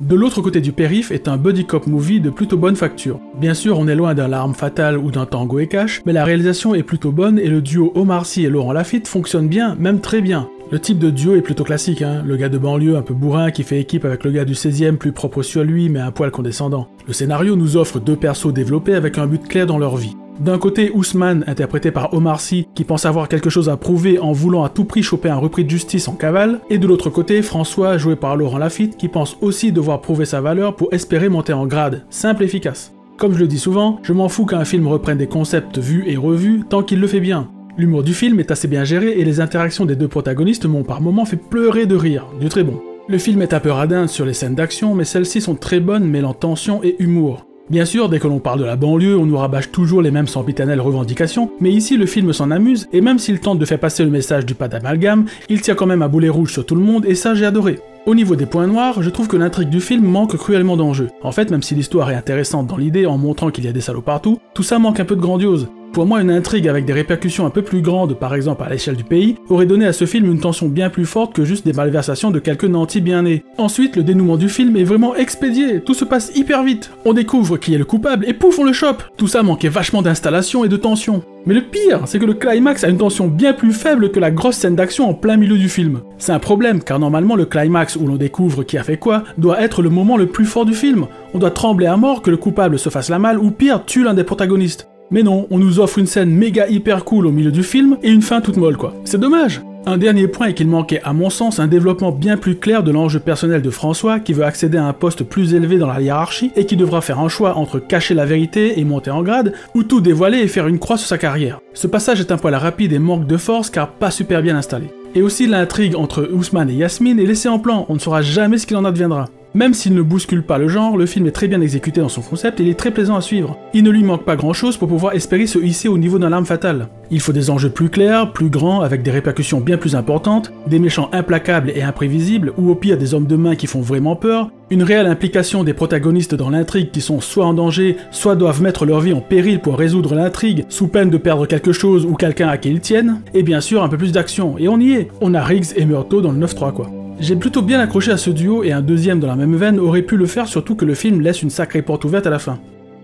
De l'autre côté du périph' est un buddy cop movie de plutôt bonne facture. Bien sûr, on est loin d'un L'Arme Fatale ou d'un Tango et Cash, mais la réalisation est plutôt bonne et le duo Omar Sy et Laurent Lafitte fonctionne bien, même très bien. Le type de duo est plutôt classique, hein, le gars de banlieue un peu bourrin qui fait équipe avec le gars du 16e plus propre sur lui mais un poil condescendant. Le scénario nous offre deux persos développés avec un but clair dans leur vie. D'un côté, Ousmane, interprété par Omar Sy, qui pense avoir quelque chose à prouver en voulant à tout prix choper un repris de justice en cavale, et de l'autre côté, François, joué par Laurent Lafitte, qui pense aussi devoir prouver sa valeur pour espérer monter en grade, simple et efficace. Comme je le dis souvent, je m'en fous qu'un film reprenne des concepts vus et revus tant qu'il le fait bien. L'humour du film est assez bien géré et les interactions des deux protagonistes m'ont par moments fait pleurer de rire, du très bon. Le film est un peu radin sur les scènes d'action, mais celles-ci sont très bonnes mêlant tension et humour. Bien sûr, dès que l'on parle de la banlieue, on nous rabâche toujours les mêmes sempiternelles revendications, mais ici le film s'en amuse, et même s'il tente de faire passer le message du pas d'amalgame, il tire quand même un boulet rouge sur tout le monde, et ça j'ai adoré. Au niveau des points noirs, je trouve que l'intrigue du film manque cruellement d'enjeu. En fait, même si l'histoire est intéressante dans l'idée en montrant qu'il y a des salauds partout, tout ça manque un peu de grandiose. Pour moi, une intrigue avec des répercussions un peu plus grandes, par exemple à l'échelle du pays, aurait donné à ce film une tension bien plus forte que juste des malversations de quelques nantis bien nés. Ensuite, le dénouement du film est vraiment expédié, tout se passe hyper vite. On découvre qui est le coupable et pouf, on le chope. Tout ça manquait vachement d'installation et de tension. Mais le pire, c'est que le climax a une tension bien plus faible que la grosse scène d'action en plein milieu du film. C'est un problème, car normalement le climax où l'on découvre qui a fait quoi doit être le moment le plus fort du film. On doit trembler à mort que le coupable se fasse la malle ou pire, tue l'un des protagonistes. Mais non, on nous offre une scène méga hyper cool au milieu du film et une fin toute molle quoi. C'est dommage. Un dernier point est qu'il manquait à mon sens un développement bien plus clair de l'enjeu personnel de François qui veut accéder à un poste plus élevé dans la hiérarchie et qui devra faire un choix entre cacher la vérité et monter en grade ou tout dévoiler et faire une croix sur sa carrière. Ce passage est un poil rapide et manque de force car pas super bien installé. Et aussi l'intrigue entre Ousmane et Yasmine est laissée en plan, on ne saura jamais ce qu'il en adviendra. Même s'il ne bouscule pas le genre, le film est très bien exécuté dans son concept et il est très plaisant à suivre. Il ne lui manque pas grand chose pour pouvoir espérer se hisser au niveau d'un L'Arme Fatale. Il faut des enjeux plus clairs, plus grands, avec des répercussions bien plus importantes, des méchants implacables et imprévisibles, ou au pire des hommes de main qui font vraiment peur, une réelle implication des protagonistes dans l'intrigue qui sont soit en danger, soit doivent mettre leur vie en péril pour résoudre l'intrigue, sous peine de perdre quelque chose ou quelqu'un à qui ils tiennent, et bien sûr un peu plus d'action, et on y est. On a Riggs et Murtaugh dans le 9-3 quoi. J'ai plutôt bien accroché à ce duo et un deuxième dans la même veine aurait pu le faire, surtout que le film laisse une sacrée porte ouverte à la fin.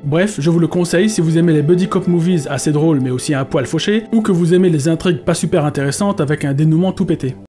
Bref, je vous le conseille si vous aimez les buddy cop movies assez drôles mais aussi un poil fauché, ou que vous aimez les intrigues pas super intéressantes avec un dénouement tout pété.